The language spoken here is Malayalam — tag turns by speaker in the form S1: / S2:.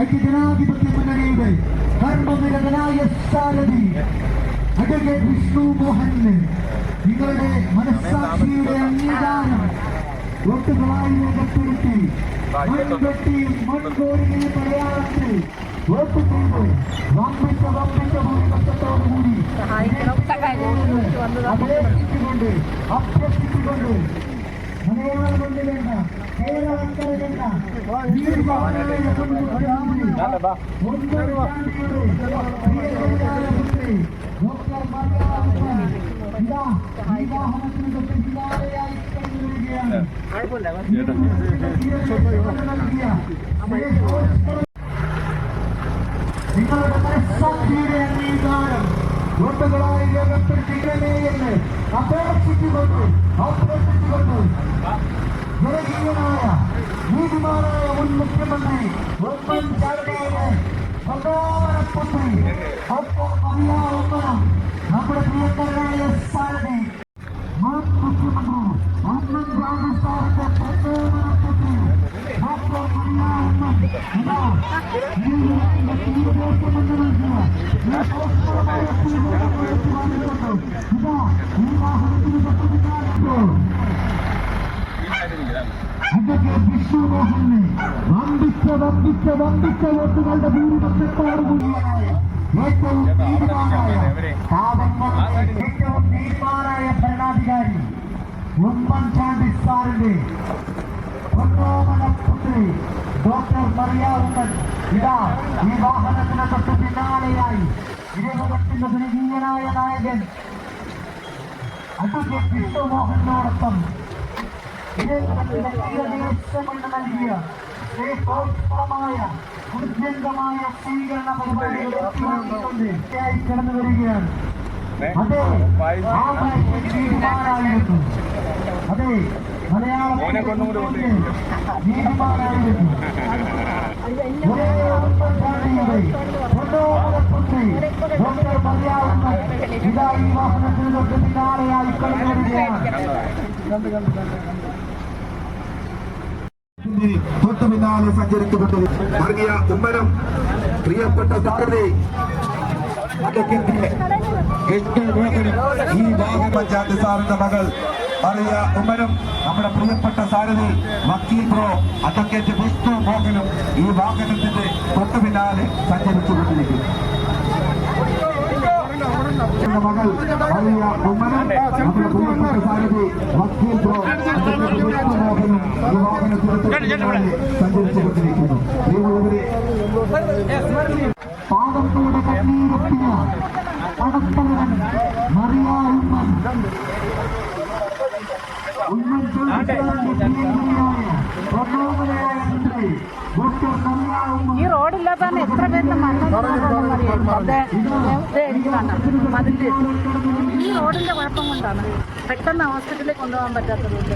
S1: ഐക്യജനാധിപത്യ മുന്നണിയുടെ കർമ്മനിരതനായ സാരഥി അഡ്വക്കേറ്റ് വിഷ്ണു മോഹന് നിങ്ങളുടെ മനസ്സാക്ഷിയുടെ അംഗീകാരം വോട്ടുകളായി രേഖപ്പെടുത്തി മൺവെട്ടി മൺകോരിനെ മലയാളത്തിൽ വോട്ട് ചെയ്ത് വമ്പിച്ച ഭൂരിപക്ഷത്തോടുകൂടി അപേക്ഷിച്ചുകൊണ്ട് അഭ്യർത്ഥിച്ചുകൊണ്ട് മലയാളം കൊണ്ട് വേണ്ട കേരളക്കര വേണ്ട ഡോക്ടർ വിവാഹത്തിന് തൊട്ട് ഹിമാലയായി കഴിഞ്ഞുവരികയാണ്. നിങ്ങളുടെ മനസ്സാക്ഷിയുടെ അംഗീകാരം വോട്ടുകളായി രേഖപ്പെടുത്തിക്കണേ എന്ന് അപേക്ഷിച്ചുകൊണ്ട് ജനകീയനായ നീതിമാനായ മുൻ മുഖ്യമന്ത്രി ഉമ്മൻചാണ്ടിയുടെ പ്രധാനപുത്രി അറിയാവുന്ന നമ്മുടെ പ്രിയങ്കരനായ സാരഥി മുൻ മുഖ്യമന്ത്രി ഉമ്മൻചാണ്ടി സാറിന്റെ പ്രധാനപുത്രി ഡോക്ടർ വിഷ്ണു മോഹനെ വമ്പിച്ച വോട്ടുകളുടെ ഭൂരിപക്ഷത്തോടു കൂടിയാണ് ഏറ്റവും നീതിമാനായ ഭരണാധികാരി ഉമ്മൻചാണ്ടി സാറിന്റെ പുത്രി ഡോക്ടർ മറിയാവുമ്മൻ ഇതാ ഈ വാഹനത്തിന് തൊട്ട് പിന്നാലെയായി ഇരുപത്തിന്റെ ജനകീയനായ നായകൻ അഡ്വക്കേറ്റ് വിഷ്ണു മോഹനോടൊപ്പം ദേശമെന്ന് നൽകിയ ശ്രീപോഷമായ ഉദ്യന്തമായ സ്വീകരണ പരിപാടികൾ കടന്നു വരികയാണ്. അതെ നീതിമാനായിരുന്നു, അതെ മലയാളത്തിൻ്റെ നീതിമാനായിരുന്നു. ഒരേ ഉമ്മൻചാണ്ടിയുടെ പുത്രി ഡോക്ടർ മറിയാവുമ്മൻ ഇതാ ഈ വാഹനത്തിന് തൊട്ട് പിന്നാലെയായി കടന്നു വരികയാണ്. തൊട്ട് പിന്നാലെ സഞ്ചരിച്ചുകൊണ്ടിരിക്കും വർഗീയ ഉമ്മനം പ്രിയപ്പെട്ട സാരഥി ഈ പഞ്ചായത്ത് സാറിന്റെ മകൾ അറിയ ഉമ്മനും നമ്മുടെ പ്രിയപ്പെട്ട സാരഥി വക്കീൽ പ്രോ അഡ്വക്കേറ്റ് വിഷ്ണു മോഹനും ഈ വാഹനത്തിന്റെ തൊട്ട് പിന്നാലെ സഞ്ചരിച്ചുകൊണ്ടിരിക്കും. മകൾ അറിയ ഉമ്മനും നമ്മുടെ പ്രിയപ്പെട്ട സാരഥി വക്കീൽ പ്രോ അഡ്വക്കേറ്റ് വിഷ്ണു മോഹനും ഈ വാഹനത്തിന്റെ സഞ്ചരിച്ചുകൊണ്ടിരിക്കുന്നു. പാദത്തോടെ കണ്ണീരൊപ്പിയ പടത്തലവൻ മറിയ
S2: ഈ റോഡില്ലാത്തതാണ് എത്ര പേരുടെ മരണം എനിക്ക് കാണാം. അതിൻ്റെ ഈ റോഡിന്റെ കുഴപ്പം കൊണ്ടാണ് പെട്ടെന്ന് ഹോസ്പിറ്റലിൽ കൊണ്ടുപോകാൻ പറ്റാത്തതുകൊണ്ട്.